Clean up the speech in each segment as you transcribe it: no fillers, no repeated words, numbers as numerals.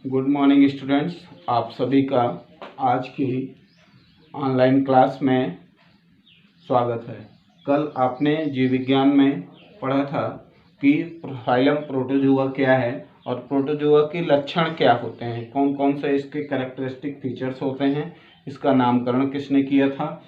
Good morning students, आप सभी का आज की ऑनलाइन क्लास में स्वागत है। कल आपने जीव विज्ञान में पढ़ा था कि फाइलम प्रोटोजोआ क्या है और प्रोटोजोआ के लक्षण क्या होते हैं, कौन कौन से इसके कैरेक्टरिस्टिक फीचर्स होते हैं, इसका नामकरण किसने किया था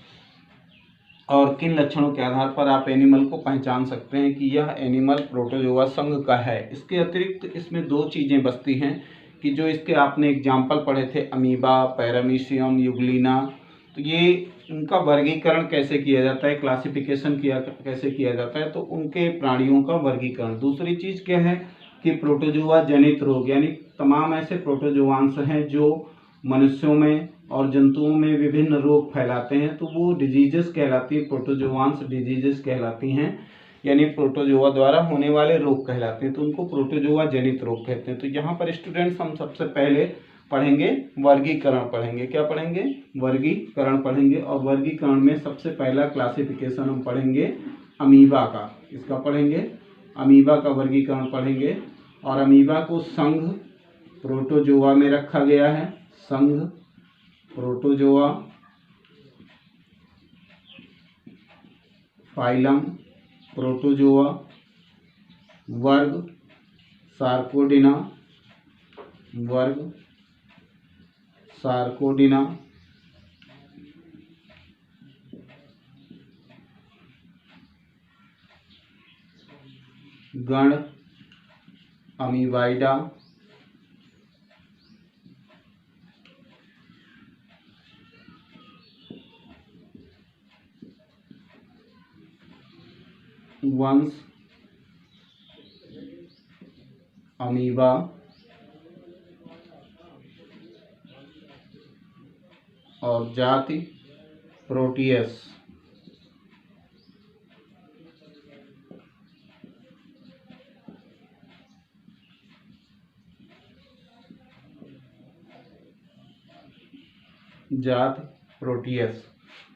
और किन लक्षणों के आधार पर आप एनिमल को पहचान सकते हैं कि यह एनिमल प्रोटोजोआ संघ का है। इसके अतिरिक्त इसमें दो चीज़ें बचती हैं कि जो इसके आपने एग्जाम्पल पढ़े थे, अमीबा, पैरामीशियम, यूग्लिना, तो ये उनका वर्गीकरण कैसे किया जाता है, क्लासिफिकेशन कैसे किया जाता है, तो उनके प्राणियों का वर्गीकरण। दूसरी चीज़ क्या है कि प्रोटोजोआ जनित रोग, यानी तमाम ऐसे प्रोटोजोआंस हैं जो मनुष्यों में और जंतुओं में विभिन्न रोग फैलाते हैं, तो वो डिजीजेस कहलाती है, प्रोटोजोआंस डिजीजेस कहलाती हैं, यानी प्रोटोजोआ द्वारा होने वाले रोग कहलाते हैं, तो उनको प्रोटोजोआ जनित रोग कहते हैं। तो यहाँ पर स्टूडेंट्स हम सबसे पहले पढ़ेंगे वर्गीकरण पढ़ेंगे। क्या पढ़ेंगे? वर्गीकरण पढ़ेंगे। और वर्गीकरण में सबसे पहला क्लासिफिकेशन हम पढ़ेंगे अमीबा का। इसका पढ़ेंगे अमीबा का वर्गीकरण पढ़ेंगे। और अमीबा को संघ प्रोटोजोआ में रखा गया है। संघ प्रोटोजोआ, फाइलम प्रोटोजोआ, वर्ग सार्कोडिना, वर्ग सार्कोडिना, गण अमीबाइडा, वंश अमीबा, और जाति प्रोटियस। जाति प्रोटियस।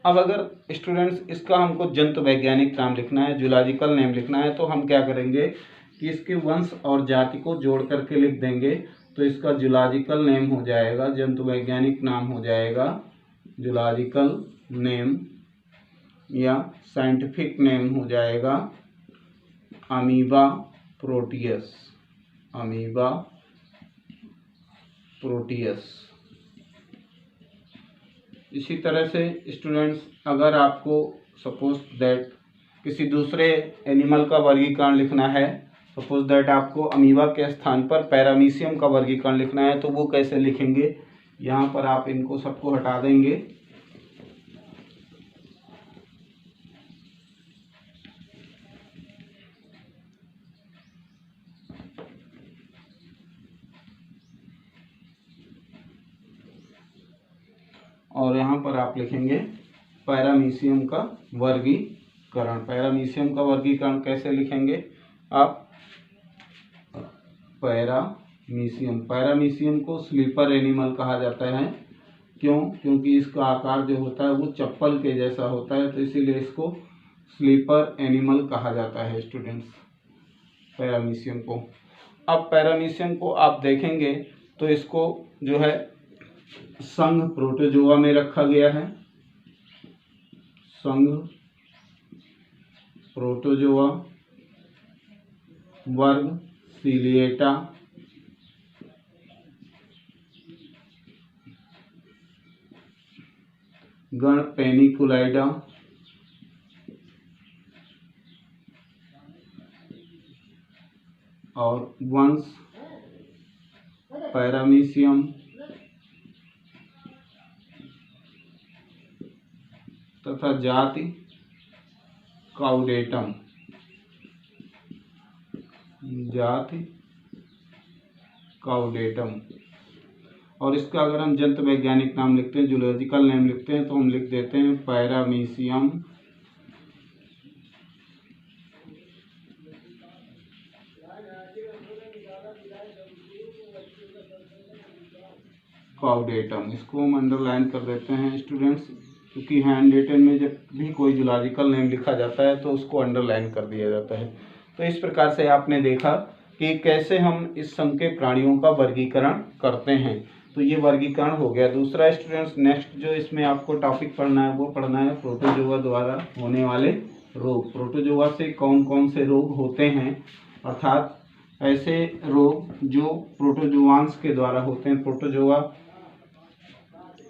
अब अगर स्टूडेंट्स इसका हमको जंतु वैज्ञानिक नाम लिखना है, जूलॉजिकल नेम लिखना है, तो हम क्या करेंगे कि इसके वंश और जाति को जोड़ करके लिख देंगे। तो इसका जूलॉजिकल नेम हो जाएगा, जंतु वैज्ञानिक नाम हो जाएगा जूलॉजिकल नेम, या साइंटिफिक नेम हो जाएगा अमीबा प्रोटियस। Amoeba Proteus. इसी तरह से स्टूडेंट्स, अगर आपको सपोज दैट किसी दूसरे एनिमल का वर्गीकरण लिखना है, सपोज दैट आपको अमीबा के स्थान पर पैरामीशियम का वर्गीकरण लिखना है, तो वो कैसे लिखेंगे? यहाँ पर आप इनको सबको हटा देंगे। और यहाँ पर आप लिखेंगे पैरामीशियम का वर्गीकरण। पैरामीशियम का वर्गीकरण कैसे लिखेंगे आप? पैरामीशियम को स्लीपर एनिमल कहा जाता है। क्यों? क्योंकि इसका आकार जो होता है वो चप्पल के जैसा होता है, तो इसीलिए इसको स्लीपर एनिमल कहा जाता है स्टूडेंट्स, पैरामीशियम को। अब पैरामीशियम को आप देखेंगे तो इसको जो है संघ प्रोटोजोआ में रखा गया है। संघ प्रोटोजोआ, वर्ग सीलिएटा, गण पेनिकुलाइडा, और वंश पैरामीशियम तथा जाति काउडेटम। जाति काउडेटम। और इसका अगर हम जंतु वैज्ञानिक नाम लिखते हैं, जूलॉजिकल नेम लिखते हैं, तो हम लिख देते हैं पैरामीशियम काउडेटम। इसको हम अंडरलाइन कर देते हैं स्टूडेंट्स, क्योंकि हैंड रिटन में जब भी कोई जूलॉजिकल नेम लिखा जाता है तो उसको अंडरलाइन कर दिया जाता है। तो इस प्रकार से आपने देखा कि कैसे हम इस संघ के प्राणियों का वर्गीकरण करते हैं। तो ये वर्गीकरण हो गया। दूसरा स्टूडेंट्स, नेक्स्ट जो इसमें आपको टॉपिक पढ़ना है वो पढ़ना है प्रोटोजोआ द्वारा होने वाले रोग। प्रोटोजोआ से कौन कौन से रोग होते हैं, अर्थात ऐसे रोग जो प्रोटोजोआंस के द्वारा होते हैं। प्रोटोजोआ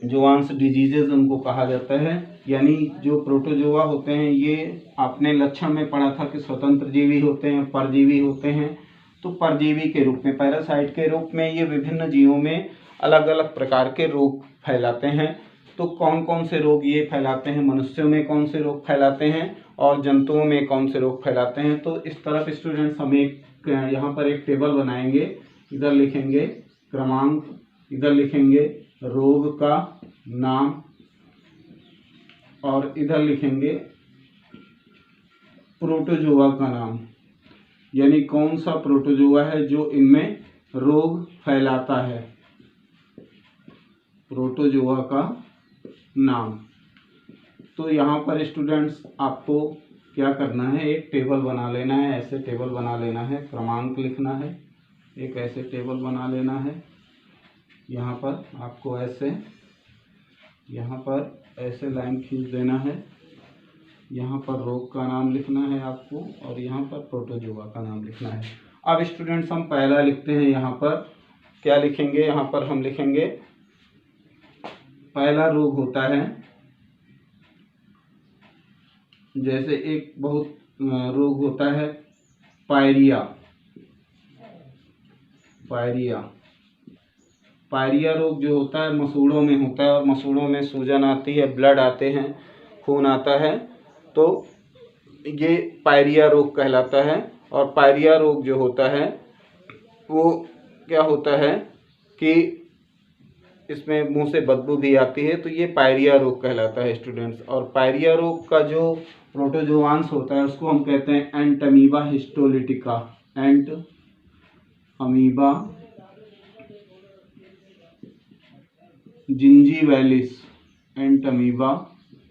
जोआंस डिजीजेज उनको कहा जाता है। यानी जो प्रोटोजोआ होते हैं ये आपने लक्षण में पढ़ा था कि स्वतंत्र जीवी होते हैं, परजीवी होते हैं। तो परजीवी के रूप में, पैरासाइट के रूप में ये विभिन्न जीवों में अलग अलग प्रकार के रोग फैलाते हैं। तो कौन कौन से रोग ये फैलाते हैं, मनुष्यों में कौन से रोग फैलाते हैं और जंतुओं में कौन से रोग फैलाते हैं। तो इस तरफ स्टूडेंट्स हम एक यहाँ पर एक टेबल बनाएंगे। इधर लिखेंगे क्रमांक, इधर लिखेंगे रोग का नाम और इधर लिखेंगे प्रोटोजोआ का नाम। यानी कौन सा प्रोटोजोआ है जो इनमें रोग फैलाता है, प्रोटोजोआ का नाम। तो यहाँ पर स्टूडेंट्स आपको क्या करना है, एक टेबल बना लेना है। ऐसे टेबल बना लेना है, क्रमांक लिखना है, एक ऐसे टेबल बना लेना है। यहाँ पर आपको ऐसे, यहाँ पर ऐसे लाइन खींच देना है। यहाँ पर रोग का नाम लिखना है आपको और यहाँ पर प्रोटोजोआ का नाम लिखना है। अब स्टूडेंट्स हम पहला लिखते हैं। यहाँ पर क्या लिखेंगे, यहाँ पर हम लिखेंगे पहला रोग होता है, जैसे एक बहुत रोग होता है पायरिया। पायरिया रोग जो होता है मसूड़ों में होता है और मसूड़ों में सूजन आती है, ब्लड आते हैं, खून आता है। तो ये पायरिया रोग कहलाता है। और पायरिया रोग जो होता है वो क्या होता है कि इसमें मुंह से बदबू भी आती है। तो ये पायरिया रोग कहलाता है स्टूडेंट्स। और पायरिया रोग का जो प्रोटोजोआंस होता है उसको हम कहते हैं entamoeba histolytica. Entamoeba gingivalis, entamoeba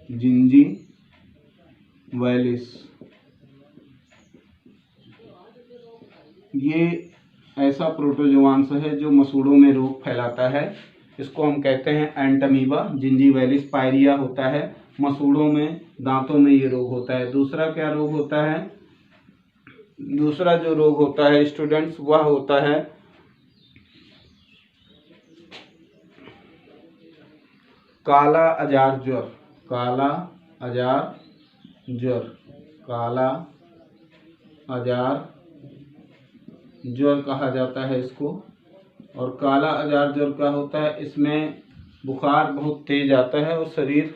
gingivalis. ये ऐसा प्रोटोजोआंस है जो मसूड़ों में रोग फैलाता है। इसको हम कहते हैं एंटमीबा जिंजीवैलिस। पायरिया होता है मसूड़ों में, दांतों में ये रोग होता है। दूसरा क्या रोग होता है, दूसरा जो रोग होता है स्टूडेंट्स वह होता है काला अजार ज्वर। काला अजार ज्वर, काला अजार ज्वर कहा जाता है इसको। और काला अजार ज्वर क्या होता है, इसमें बुखार बहुत तेज आता है और शरीर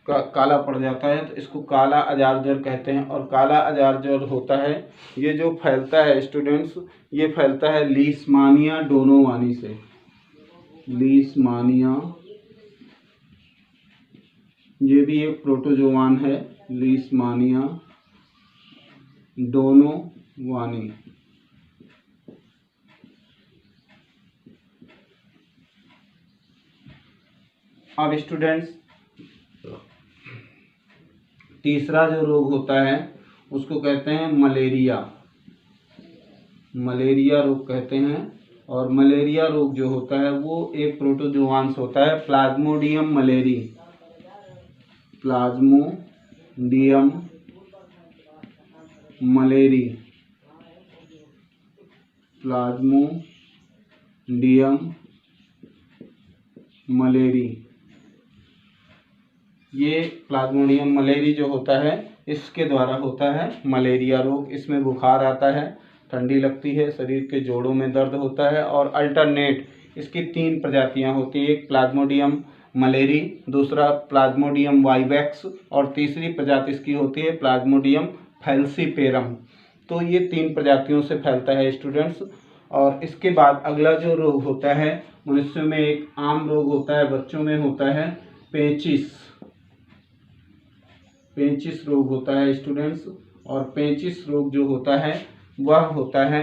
का काला पड़ जाता है। तो इसको काला अजार ज्वर कहते हैं। और काला अजार ज्वर होता है, ये जो फैलता है स्टूडेंट्स, ये फैलता है लीशमानिया डोनोवानी से। लीशमानिया ये भी एक प्रोटोजोआन है, लीशमानिया डोनोवानी। अब स्टूडेंट्स तीसरा जो रोग होता है उसको कहते हैं मलेरिया। मलेरिया रोग कहते हैं। और मलेरिया रोग जो होता है वो एक प्रोटोजोआंस होता है Plasmodium malariae. Plasmodium malariae, Plasmodium malariae. ये प्लाज्मोडियम मलेरी जो होता है इसके द्वारा होता है मलेरिया रोग। इसमें बुखार आता है, ठंडी लगती है, शरीर के जोड़ों में दर्द होता है। और अल्टरनेट इसकी 3 प्रजातियां होती हैं, एक प्लाज्मोडियम मलेरी, दूसरा प्लाज्मोडियम वाइवेक्स और तीसरी प्रजाति इसकी होती है प्लाज्मोडियम फैल्सीपेरम। तो ये 3 प्रजातियों से फैलता है स्टूडेंट्स। और इसके बाद अगला जो रोग होता है मनुष्यों में एक आम रोग होता है, बच्चों में होता है पेचिस। पेचिस रोग होता है स्टूडेंट्स। और पेचिस रोग जो होता है वह होता है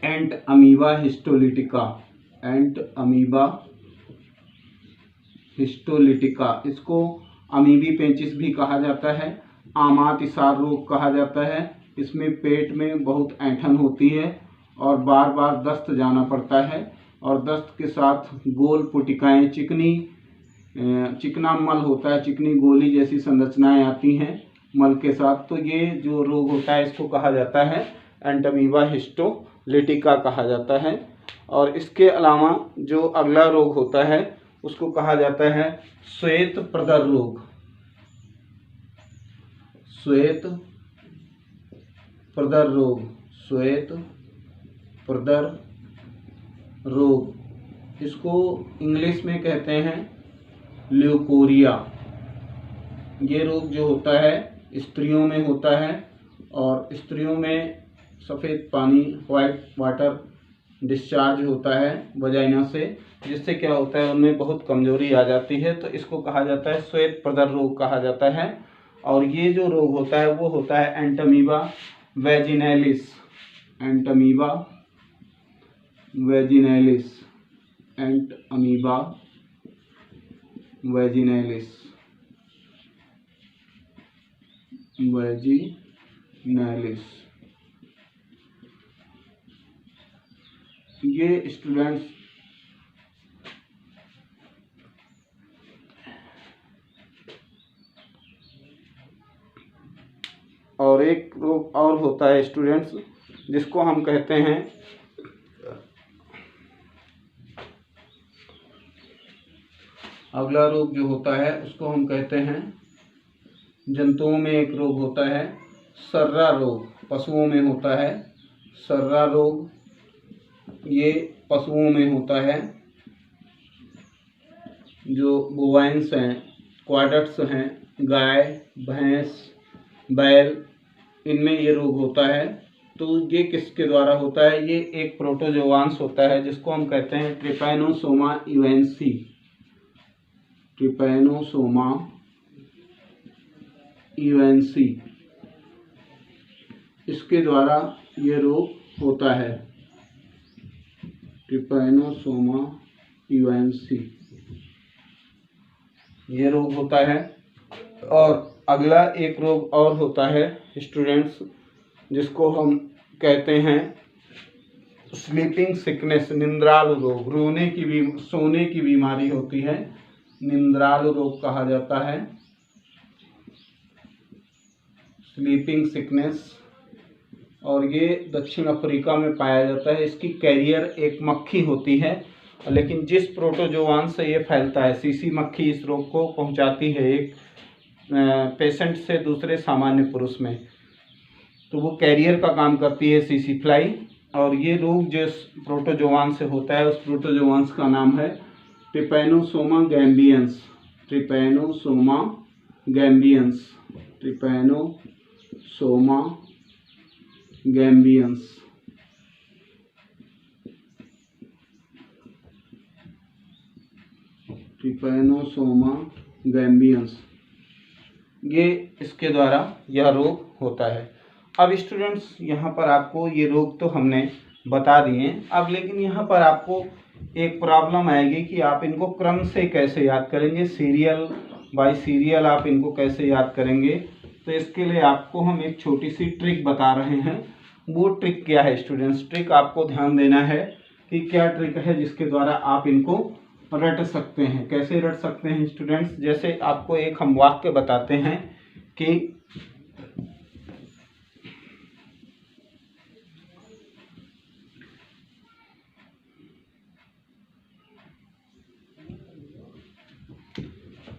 एंटमीबा हिस्टोलिटिका। एंटमीबा हिस्टोलिटिका, इसको अमीबी पेचिस भी कहा जाता है, आमातिसार रोग कहा जाता है, इसमें पेट में बहुत ऐंठन होती है और बार बार दस्त जाना पड़ता है, और दस्त के साथ गोल पुटिकाएँ, चिकना मल होता है, चिकनी गोली जैसी संरचनाएं आती हैं मल के साथ। तो ये जो रोग होता है इसको कहा जाता है एंटमीबा हिस्टोलिटिका कहा जाता है। और इसके अलावा जो अगला रोग होता है उसको कहा जाता है श्वेत प्रदर रोग। श्वेत प्रदर रोग, श्वेत प्रदर रोग, इसको इंग्लिश में कहते हैं ल्यूकोरिया। ये रोग जो होता है स्त्रियों में होता है, और स्त्रियों में सफ़ेद पानी, वाइट वाटर डिस्चार्ज होता है वजाइना से, जिससे क्या होता है उनमें बहुत कमजोरी आ जाती है। तो इसको कहा जाता है श्वेत प्रदर रोग कहा जाता है। और ये जो रोग होता है वो होता है एंटमीबा वेजिनैलिस, एंटमीबा वेजिनैलिस, एंटमीबा वेजिनैलिस, वेजिनैलिस। ये स्टूडेंट्स और एक रोग और होता है स्टूडेंट्स जिसको हम कहते हैं अगला रोग जो होता है उसको हम कहते हैं, जंतुओं में एक रोग होता है सर्रा रोग, पशुओं में होता है सर्रा रोग। ये पशुओं में होता है, जो बोवाइन्स हैं, क्वाडट्स हैं, गाय, भैंस, बैल, इनमें ये रोग होता है। तो ये किसके द्वारा होता है? ये एक प्रोटोजोआंस होता है जिसको हम कहते हैं ट्रिपैनोसोमा इवेंसी, ट्रिपैनोसोमा इवेंसी, इसके द्वारा ये रोग होता है, ट्रिपैनोसोमा इवेंसी, ये रोग होता है। और अगला एक रोग और होता है स्टूडेंट्स जिसको हम कहते हैं स्लीपिंग सिकनेस, निंद्रालु रोग, सोने की बीमारी होती है, निंद्रालु रोग कहा जाता है, स्लीपिंग सिकनेस। और ये दक्षिण अफ्रीका में पाया जाता है। इसकी कैरियर एक मक्खी होती है, लेकिन जिस प्रोटोजोआन से ये फैलता है, सीसी मक्खी इस रोग को पहुंचाती है एक पेशेंट से दूसरे सामान्य पुरुष में, तो वो कैरियर का काम करती है सीसी फ्लाई। और ये रोग जिस प्रोटोजोआन से होता है उस प्रोटोजोआंस का नाम है Trypanosoma gambiense, Trypanosoma gambiense, Trypanosoma gambiense. Trypanosoma gambiense, ये इसके द्वारा यह रोग होता है। अब स्टूडेंट्स यहाँ पर आपको ये रोग तो हमने बता दिए, अब लेकिन यहाँ पर आपको एक प्रॉब्लम आएगी कि आप इनको क्रम से कैसे याद करेंगे, सीरियल बाय सीरियल आप इनको कैसे याद करेंगे। तो इसके लिए आपको हम एक छोटी सी ट्रिक बता रहे हैं। वो ट्रिक क्या है स्टूडेंट्स? ट्रिक आपको ध्यान देना है कि क्या ट्रिक है जिसके द्वारा आप इनको रट सकते हैं। कैसे रट सकते हैं स्टूडेंट्स? जैसे आपको एक हम वाक्य बताते हैं कि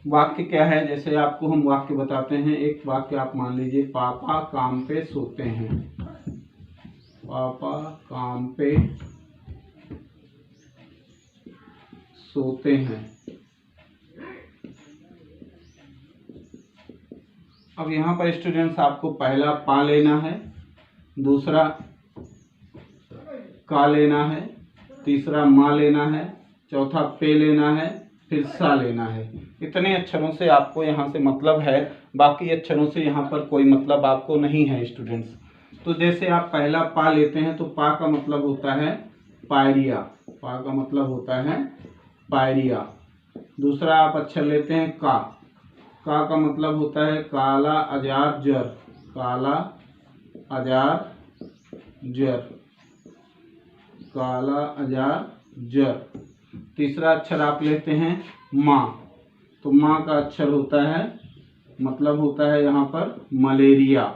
वाक्य क्या है, जैसे आपको हम वाक्य बताते हैं। एक वाक्य आप मान लीजिए, पापा काम पे सोते हैं, पापा काम पे सोते हैं। अब यहाँ पर स्टूडेंट्स आपको पहला पा लेना है, दूसरा का लेना है, तीसरा माँ लेना है, चौथा पे लेना है, फिर सा लेना है। इतने अक्षरों से आपको यहाँ से मतलब है, बाकी अक्षरों से यहाँ पर कोई मतलब आपको नहीं है स्टूडेंट्स। तो जैसे आप पहला पा लेते हैं तो पा का मतलब होता है पायरिया, पा का मतलब होता है पायरिया। दूसरा आप अक्षर लेते हैं का का मतलब होता है काला अजार जर, काला अजार जर, काला अजार जर। तीसरा अक्षर आप लेते हैं माँ, तो माँ का अक्षर होता है, मतलब होता है यहाँ पर मलेरिया।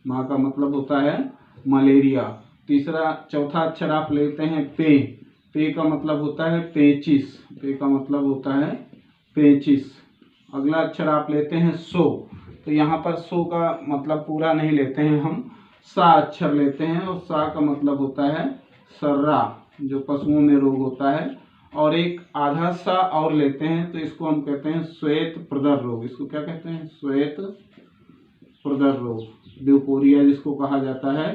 माँ का मतलब होता है मलेरिया। चौथा अक्षर आप लेते हैं पे, पे का मतलब होता है पेचिस, पे का मतलब होता है पेचिस। अगला अक्षर आप लेते हैं सो, तो यहाँ पर सो का मतलब पूरा नहीं लेते हैं हम, सा अक्षर लेते हैं, और सा का मतलब होता है सर्रा, जो पशुओं में रोग होता है। और एक आधा सा और लेते हैं, तो इसको हम कहते हैं श्वेत प्रदर रोग। इसको क्या कहते हैं? श्वेत प्रदर रोग, ड्यूकोरिया जिसको कहा जाता है।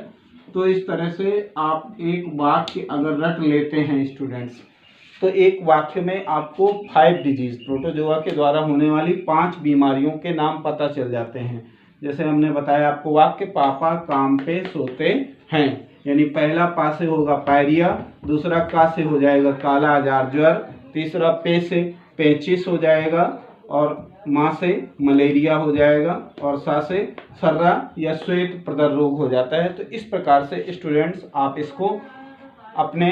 तो इस तरह से आप एक वाक्य अगर रट लेते हैं स्टूडेंट्स, तो एक वाक्य में आपको 5 डिजीज, प्रोटोजोआ के द्वारा होने वाली 5 बीमारियों के नाम पता चल जाते हैं। जैसे हमने बताया आपको वाक्य, पापा काम पे सोते हैं, यानी पहला पा से होगा पायरिया, दूसरा का से हो जाएगा काला अजार ज्वर, तीसरा पे से पेचिस हो जाएगा, और माँ से मलेरिया हो जाएगा, और सा से सर्रा या श्वेत प्रदर रोग हो जाता है। तो इस प्रकार से स्टूडेंट्स आप इसको अपने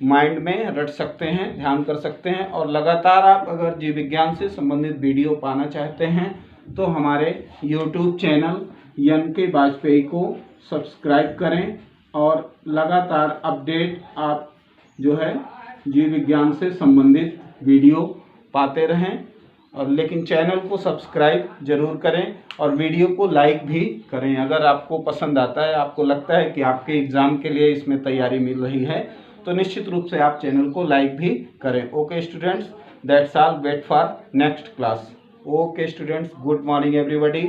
माइंड में रट सकते हैं, ध्यान कर सकते हैं। और लगातार आप अगर जीव विज्ञान से संबंधित वीडियो पाना चाहते हैं तो हमारे YouTube चैनल NK वाजपेयी को सब्सक्राइब करें, और लगातार अपडेट आप जो है जीव विज्ञान से संबंधित वीडियो पाते रहें। और लेकिन चैनल को सब्सक्राइब जरूर करें और वीडियो को लाइक भी करें। अगर आपको पसंद आता है, आपको लगता है कि आपके एग्ज़ाम के लिए इसमें तैयारी मिल रही है, तो निश्चित रूप से आप चैनल को लाइक भी करें। Okay students, that's all, wait for next class. Okay students, good morning everybody.